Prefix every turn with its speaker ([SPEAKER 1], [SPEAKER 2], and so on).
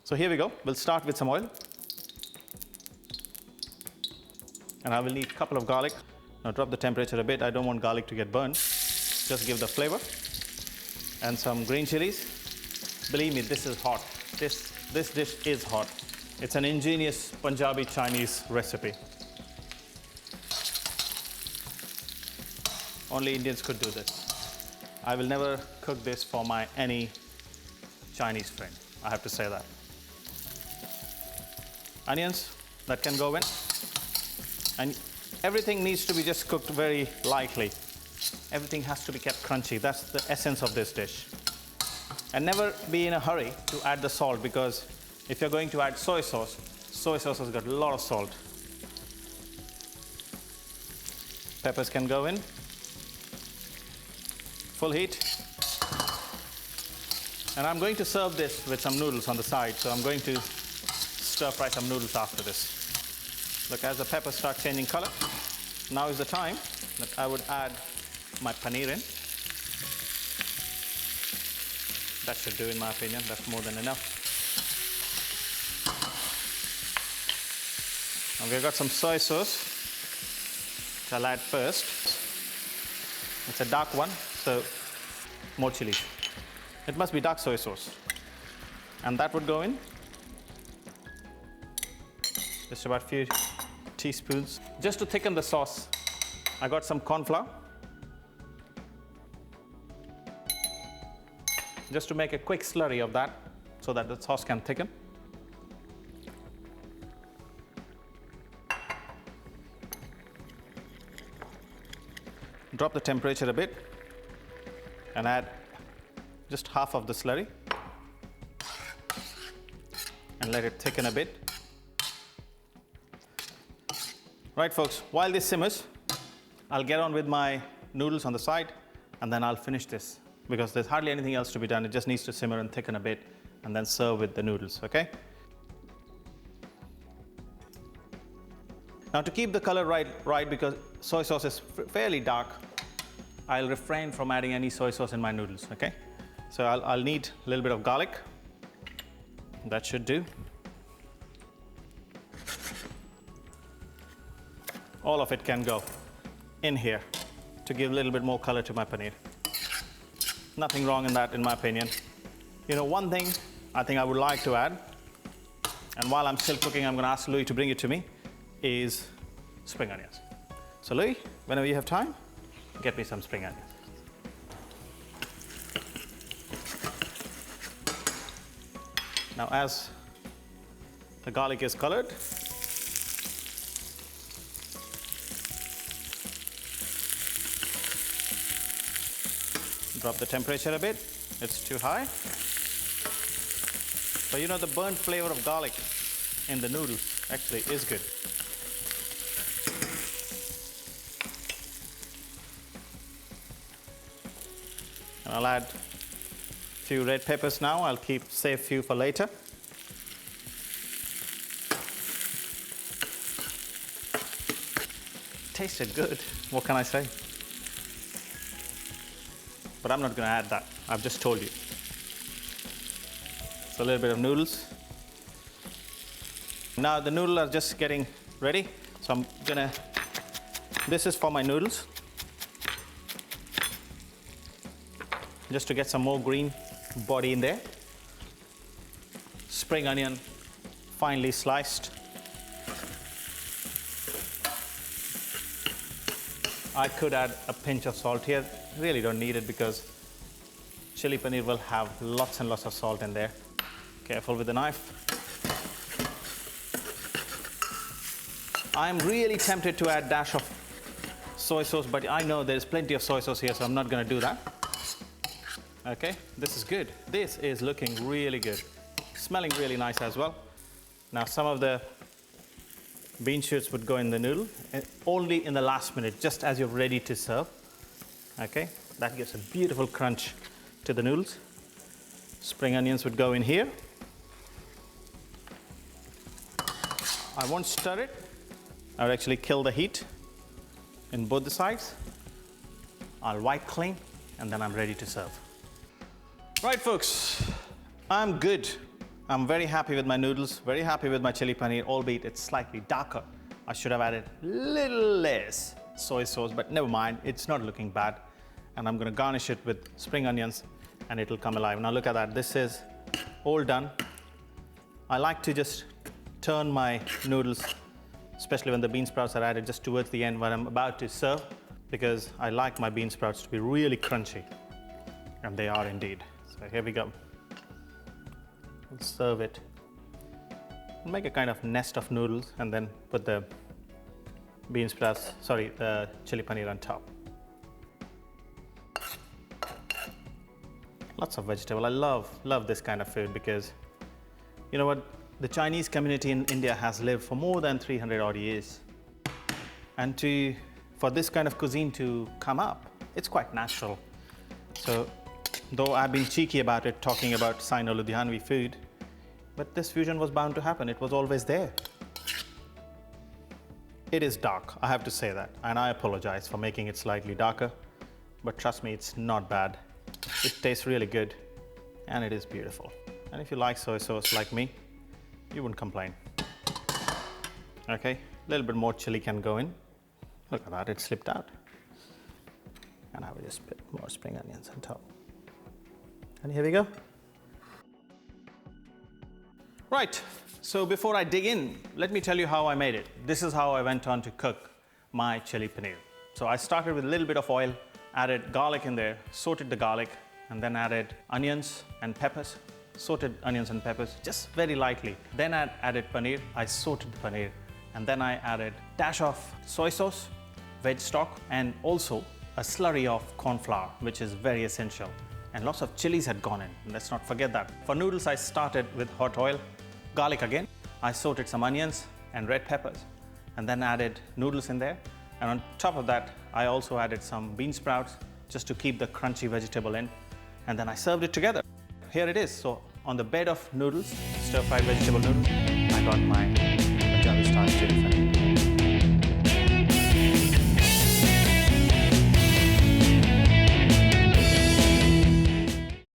[SPEAKER 1] So here we go. We'll start with some oil. And I will need a couple of garlic. Now drop the temperature a bit. I don't want garlic to get burned. Just give the flavor. And some green chilies. Believe me, this is hot. This dish is hot. It's an ingenious Punjabi Chinese recipe. Only Indians could do this. I will never cook this for any Chinese friend. I have to say that. Onions, that can go in. And everything needs to be just cooked very lightly. Everything has to be kept crunchy. That's the essence of this dish. And never be in a hurry to add the salt, because if you're going to add soy sauce has got a lot of salt. Peppers can go in. Full heat. And I'm going to serve this with some noodles on the side, so I'm going to stir fry some noodles after this. Look, as the peppers start changing color, now is the time that I would add my paneer in. That should do, in my opinion. That's more than enough. And we've got some soy sauce, which I'll add first. It's a dark one, so more chilies. It must be dark soy sauce. And that would go in. Just about a few teaspoons. Just to thicken the sauce, I got some cornflour. Just to make a quick slurry of that, so that the sauce can thicken. Drop the temperature a bit and add just half of the slurry and let it thicken a bit. Right, folks, while this simmers, I'll get on with my noodles on the side, and then I'll finish this, because there's hardly anything else to be done. It just needs to simmer and thicken a bit, and then serve with the noodles, okay? Now, to keep the color right, because soy sauce is fairly dark, I'll refrain from adding any soy sauce in my noodles, okay? So I'll need a little bit of garlic. That should do. All of it can go in here to give a little bit more color to my paneer. Nothing wrong in that, in my opinion. You know, one thing I think I would like to add, and while I'm still cooking, I'm going to ask Louis to bring it to me, is spring onions. So Louis, whenever you have time, get me some spring onions. Now, as the garlic is colored, drop the temperature a bit. It's too high. But you know, the burnt flavor of garlic in the noodles actually is good. And I'll add a few red peppers now. I'll save a few for later. Tasted good. What can I say? But I'm not going to add that. I've just told you. So a little bit of noodles. Now the noodles are just getting ready. So I'm going to, this is for my noodles. Just to get some more green body in there. Spring onion, finely sliced. I could add a pinch of salt here. Really don't need it, because chili paneer will have lots and lots of salt in there. Careful with the knife. I'm really tempted to add a dash of soy sauce, but I know there's plenty of soy sauce here, so I'm not going to do that. Okay, this is good. This is looking really good. Smelling really nice as well. Now, some of the bean shoots would go in the noodle, and only in the last minute, just as you're ready to serve. Okay, that gives a beautiful crunch to the noodles. Spring onions would go in here. I won't stir it. I would actually kill the heat in both the sides. I'll wipe clean, and then I'm ready to serve. Right, folks, I'm good. I'm very happy with my noodles, very happy with my chili paneer, albeit it's slightly darker. I should have added little less soy sauce, but never mind, it's not looking bad. And I'm gonna garnish it with spring onions and it'll come alive. Now look at that, this is all done. I like to just turn my noodles, especially when the bean sprouts are added, just towards the end when I'm about to serve, because I like my bean sprouts to be really crunchy. And they are indeed. So here we go. We'll serve it. Make a kind of nest of noodles and then put the bean sprouts, sorry, the chili paneer on top. Lots of vegetable. I love this kind of food because, you know what, the Chinese community in India has lived for more than 300 odd years. And for this kind of cuisine to come up, it's quite natural. So, though I've been cheeky about it, talking about Sino-Ludhianvi food, but this fusion was bound to happen. It was always there. It is dark, I have to say that, and I apologize for making it slightly darker, but trust me, it's not bad. It tastes really good, and it is beautiful. And if you like soy sauce like me, you wouldn't complain. Okay, a little bit more chili can go in. Look at that, it slipped out. And I will just put more spring onions on top. And here we go. Right, so before I dig in, let me tell you how I made it. This is how I went on to cook my chili paneer. So I started with a little bit of oil, added garlic in there, sauteed the garlic, and then added onions and peppers, sauteed onions and peppers, just very lightly. Then I added paneer, I sauteed the paneer, and then I added dash of soy sauce, veg stock, and also a slurry of cornflour, which is very essential. And lots of chilies had gone in, let's not forget that. For noodles, I started with hot oil, garlic again. I sauteed some onions and red peppers, and then added noodles in there. And on top of that, I also added some bean sprouts just to keep the crunchy vegetable in. And then I served it together. Here it is. So on the bed of noodles, stir-fried vegetable noodles, I got my Punjabi style chili paneer.